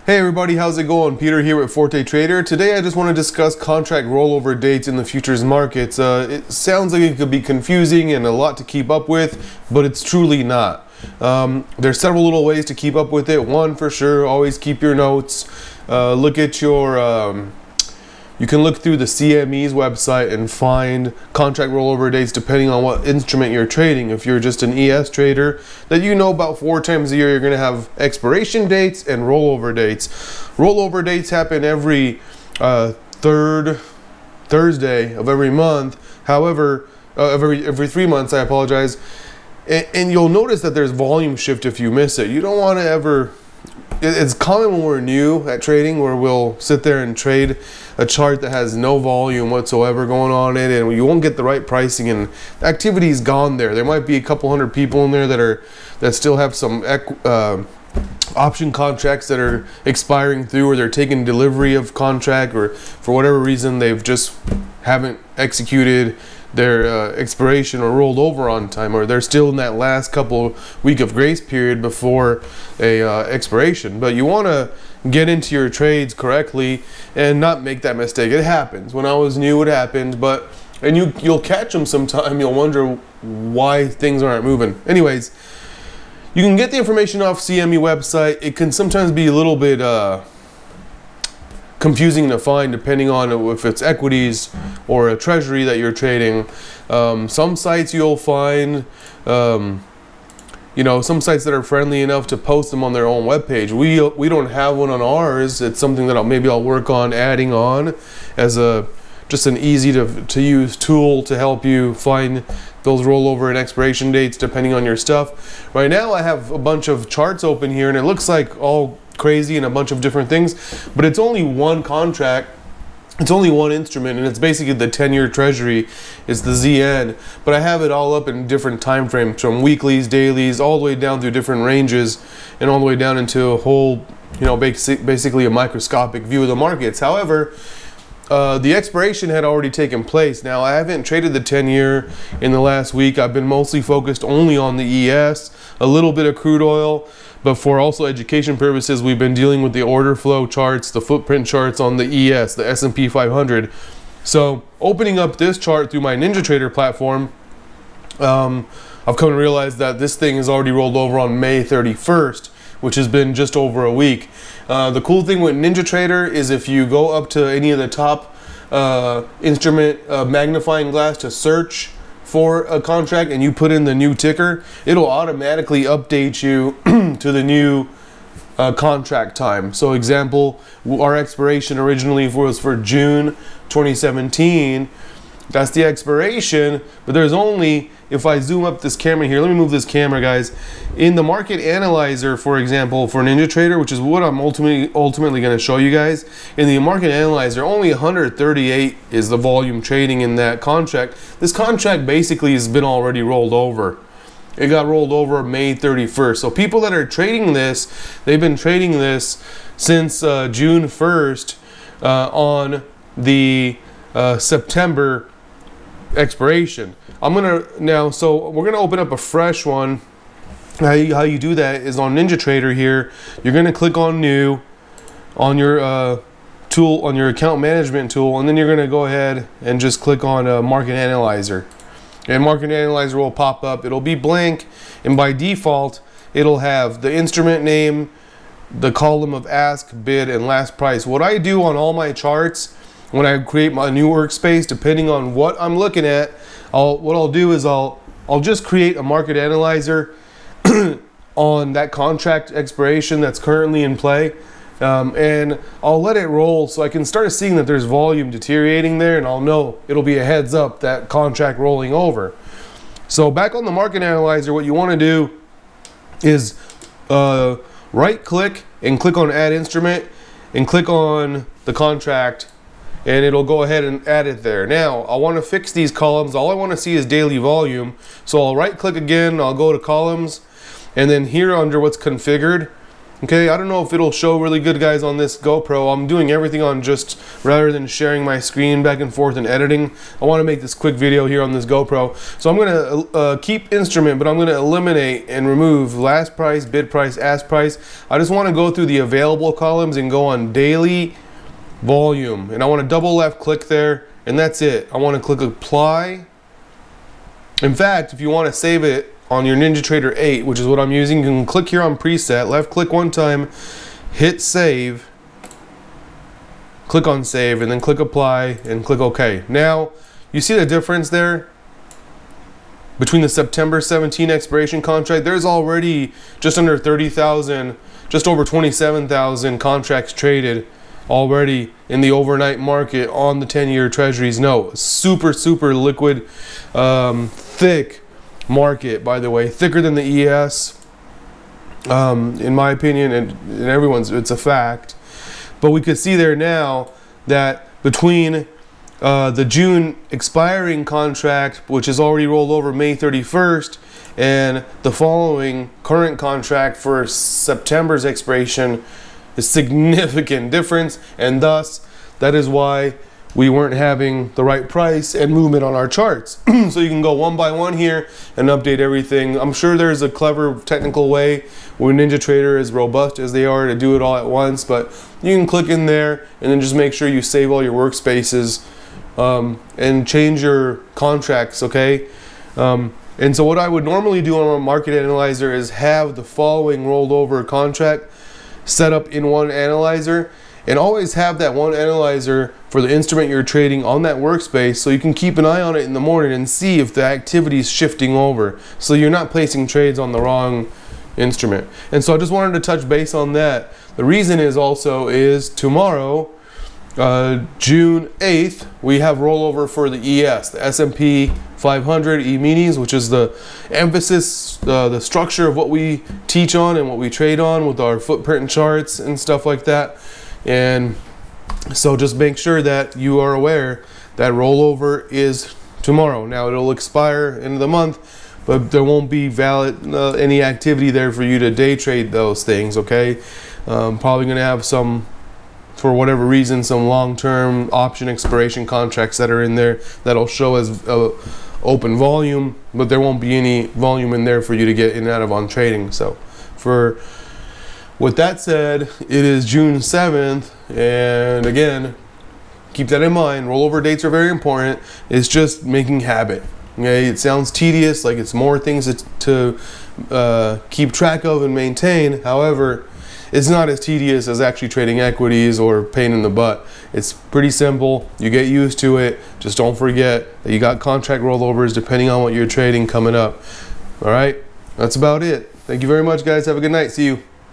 Hey everybody, how's it going? Peter here with Forte Trader. Today I just want to discuss contract rollover dates in the futures markets. It sounds like it could be confusing and a lot to keep up with, but it's truly not. There's several little ways to keep up with it. One for sure, always keep your notes. Look at your you can look through the CME's website and find contract rollover dates depending on what instrument you're trading. If you're just an ES trader, that you know about 4 times a year you're going to have expiration dates and rollover dates. Rollover dates happen every third Thursday of every month. However, every 3 months, I apologize. And you'll notice that there's volume shift if you miss it. You don't want to ever... It's common when we're new at trading where we'll sit there and trade a chart that has no volume whatsoever going on in it, and you won't get the right pricing, and the activity's gone there. There might be a couple hundred people in there that still have some option contracts that are expiring through, or they're taking delivery of contract, or for whatever reason they've just haven't executed their expiration or rolled over on time, or they're still in that last couple week of grace period before a expiration. But you want to get into your trades correctly and not make that mistake. It happens. When I was new, it happened, and you'll catch them sometime. You'll wonder why things aren't moving. Anyways, you can get the information off CME website. It can sometimes be a little bit confusing to find depending on if it's equities or a treasury that you're trading. Some sites you'll find, some sites that are friendly enough to post them on their own webpage. We don't have one on ours. It's something that I'll work on adding on as just an easy to use tool to help you find those rollover and expiration dates depending on your stuff. Right now I have a bunch of charts open here, and it looks like all crazy and a bunch of different things, but it's only one contract, it's only one instrument, and it's basically the 10-year treasury. It's the ZN, but I have it all up in different time frames, from weeklies, dailies, all the way down through different ranges, and all the way down into a whole, basically a microscopic view of the markets. However, the expiration had already taken place. Now, I haven't traded the 10-year in the last week. I've been mostly focused only on the ES, a little bit of crude oil, but for also education purposes, we've been dealing with the order flow charts, the footprint charts on the ES, the S&P 500. So opening up this chart through my NinjaTrader platform, I've come to realize that this thing is already rolled over on May 31st, which has been just over a week. The cool thing with NinjaTrader is if you go up to any of the top instrument magnifying glass to search for a contract and you put in the new ticker, it'll automatically update you to the new contract time. So example, our expiration originally was for June 2017. That's the expiration, but there's only, if I zoom up this camera here, let me move this camera, guys. In the market analyzer, for example, for NinjaTrader, which is what I'm ultimately going to show you guys, in the market analyzer, only 138 is the volume trading in that contract. This contract basically has been already rolled over. It got rolled over May 31st. So people that are trading this, they've been trading this since June 1st on the September expiration. So we're gonna open up a fresh one. How you do that is on NinjaTrader here. You're gonna click on new on your tool, on your account management tool, and then you're gonna go ahead and just click on market analyzer, and market analyzer will pop up. It'll be blank, and by default it'll have the instrument name, the column of ask, bid, and last price. What I do on all my charts when I create my new workspace, depending on what I'm looking at, what I'll do is I'll just create a market analyzer on that contract expiration that's currently in play, and I'll let it roll so I can start seeing that there's volume deteriorating there, and I'll know it'll be a heads up that contract rolling over. So back on the market analyzer, what you want to do is right click and click on add instrument and click on the contract, and it'll go ahead and add it there. Now, I want to fix these columns. All I want to see is daily volume. So I'll right click again, I'll go to columns, and then here under what's configured, Okay, I don't know if it'll show really good, guys, on this GoPro. I'm doing everything on just, rather than sharing my screen back and forth and editing, I want to make this quick video here on this GoPro. So I'm going to keep instrument, but I'm going to eliminate and remove last price, bid price, ask price. I just want to go through the available columns and go on daily volume. And I want to double left click there, and that's it. I want to click apply. In fact, if you want to save it on your NinjaTrader 8, which is what I'm using, you can click here on preset, left click one time, hit save, click on save, and then click apply and click OK. Now, you see the difference there between the September 17 expiration contract? There's already just under 30,000, just over 27,000 contracts traded already in the overnight market on the 10-year Treasuries note. Super liquid, thick market, by the way, thicker than the ES, in my opinion, and everyone's, it's a fact. But we could see there now that between the June expiring contract, which is already rolled over May 31st, and the following current contract for September's expiration, a significant difference, and thus that is why we weren't having the right price and movement on our charts. So you can go one by one here and update everything. I'm sure there's a clever technical way where NinjaTrader, as robust as they are, to do it all at once, but you can click in there and then just make sure you save all your workspaces and change your contracts, okay? And so what I would normally do on a market analyzer is have the following rolled over contract set up in one analyzer, and always have that one analyzer for the instrument you're trading on that workspace, so you can keep an eye on it in the morning and see if the activity is shifting over, so you're not placing trades on the wrong instrument. And so I just wanted to touch base on that. The reason is tomorrow, June 8th, we have rollover for the ES, the S&P 500 E-minis, which is the emphasis, the structure of what we teach on and what we trade on with our footprint charts and stuff like that. And so just make sure that you are aware that rollover is tomorrow. Now it'll expire into the month, but there won't be valid any activity there for you to day trade those things, okay? Probably gonna have some, for whatever reason, some long-term option expiration contracts that are in there that'll show as open volume, but there won't be any volume in there for you to get in and out of on trading. So with that said, it is June 7th, and again, keep that in mind. Rollover dates are very important. It's just making habit. Okay, it sounds tedious, like it's more things to keep track of and maintain. However, it's not as tedious as actually trading equities or pain in the butt. It's pretty simple. You get used to it. Just don't forget that you got contract rollovers depending on what you're trading coming up. All right, that's about it. Thank you very much, guys. Have a good night. See you.